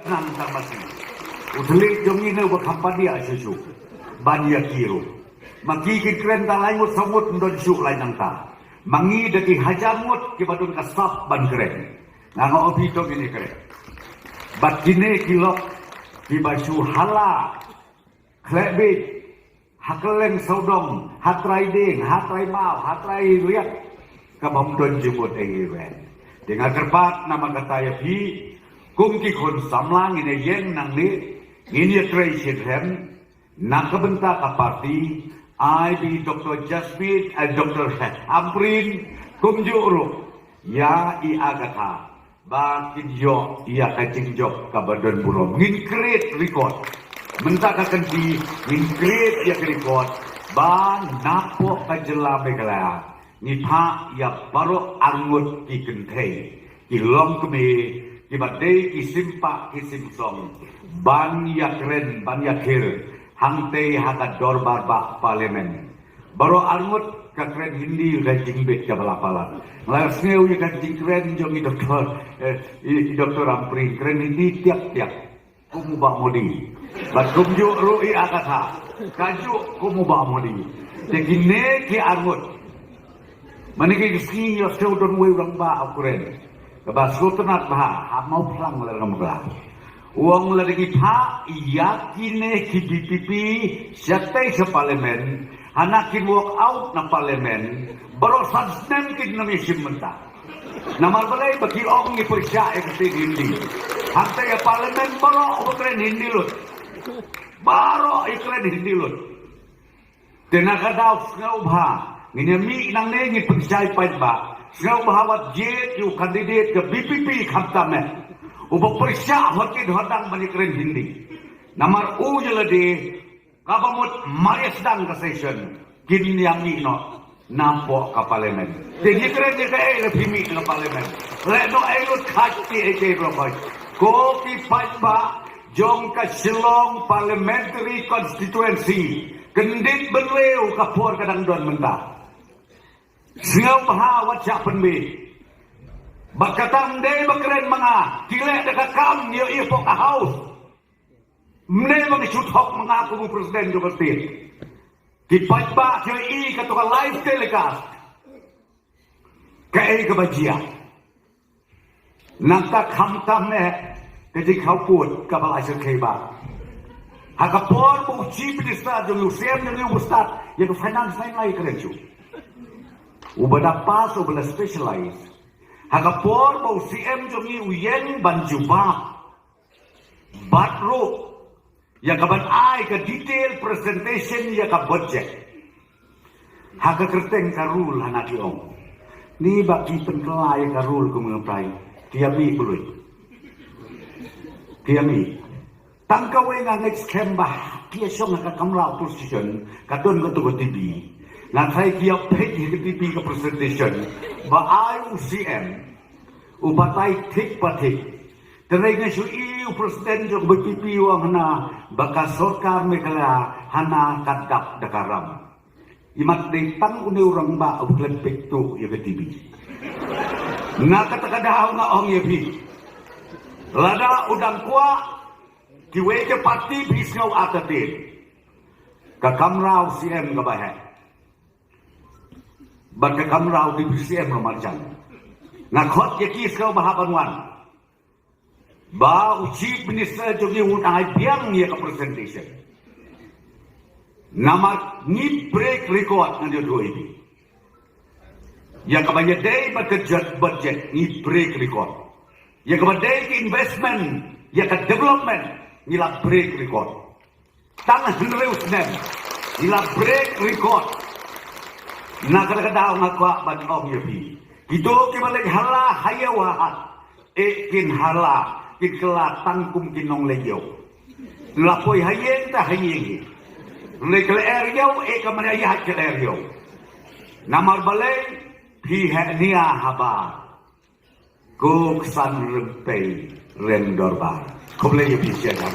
Nang tamasi. Utli jongi ne bakampadia susu. Banyak kiro. Maki kren talai mut samut ndon syuk lai nang ta. Mangi deki hajamut ke badun kasap ban kren. Nang obi to gini kren. Bat kine kilok di baju hala. Klebit. Hakeleng saudom. Hatrai ding. Hatrai mau. Hatrai riak. Kabam don jemput ewen. Dengan kerpat nama kata ya pi. Kung ki kon samlang ini yen nang ni ini creation hem nak kebentak ka parti I di Dr. Jasmine Dr. Amrin kung juro ya I agata ba kinjo ya kacing job ka badan burom ngin create record mentak akan di ngin create ya record ba napo ka jelame kala ni pa ya baro angut ki kentei ki long kemi Ibadai kisimpa kisimsong banyak keren banyak kir hangte hakat dorbar bak parlemen baru almut kakren hindi gajing bet kabalapalan lasneu ya gajing keren jongi doktor Ampri keren hindi tiap kumu bak modi bakum jo roi akata kaju kumu bak modi tegine ki almut maniki kiski yo seudon we urang ba akuren Kabasku tenat bah, mau pulang lagi kamulah. Uang lagi pa, yakine KPP, siapa se parlemen, hanakin walk out na parlemen, baru substan kin nami simenta. Namar balai bagi orang ni periksa ekstri hindi. Hantai ya parlemen baru iklan hindi lut, baru iklan hindi lut. Tenaga daw ngau bah, nginami nang nengi periksa ipai bah. Sengau bahawat jet yu kandidat ke BPP khamtame ubak periksa horkit hodang bani keren hindi namar u jelade kabamut marias dang ke session kini yang ino nampo ke parlemen jadi keren dia ke lebih ke parlemen leno elut khati eke brokoy ko ki pa jong ka Shillong parliamentary constituency kendit berleu kapur kadang don mentah Sengau bahawat siapan be. Bakatang day bakren mga kilek dekat kam yo ipok ka house. Mne mga chuthok mga kumu presiden jo bertin. Kipat ba yo I katuka live telecast. Kai kabajia. Nangka khamtam ne jadi kau put kabal asal kaiba. Hakapor bu chief minister jo UCM jo ustad yo finance lain keren ju. Ubada pas ubada specialize. Hagapor bau CM jongi uyen banjuba. Batro. Ya kaban ai ke detail presentation ya ka budget. Haga kerteng karul hanaki ong. Ni baki penkelai karul kumengpai. Tiami bului. Tiami. Tangkawe ngangek skembah. Kia syong ka kamla position. Kadon ko tugo tibi. Nanti dia pergi ke TV ke presentation, bahai UCM, ubatai tik patik. Terengah sui presiden jok berpipi wang hana, baka sorkar mekala hana kadap dakaram. Imat detang uni orang ba abuklen pektu ya ke TV. Na kata-kata nga ong yepi. Lada udang kuah, kiwe ke parti bisngau atatin. Kakamra UCM kabahek. Baka kamrau di BCM romarjan. Nakot yaki sekau bahabanwan. Ba chief minister jogi unai biang ya ke presentation. Nama ni break record nanti dua ini. Ya kabanya day bekerja budget ni break record. Ya kabanya investment ya ke development nila break record. Tangan henreus nem nila break record. Nak kata ngakwa ban ong yepi. Itu kibalik hala hayawahat. Kin hala kin kela tangkum kinong legyo. Lapoi hayeng ta hayeng. Lekle eryo kamana yahat ke eryo. Namar balay pihak nia haba. Kuk san rempei rendorba. Kau boleh yepi siapa?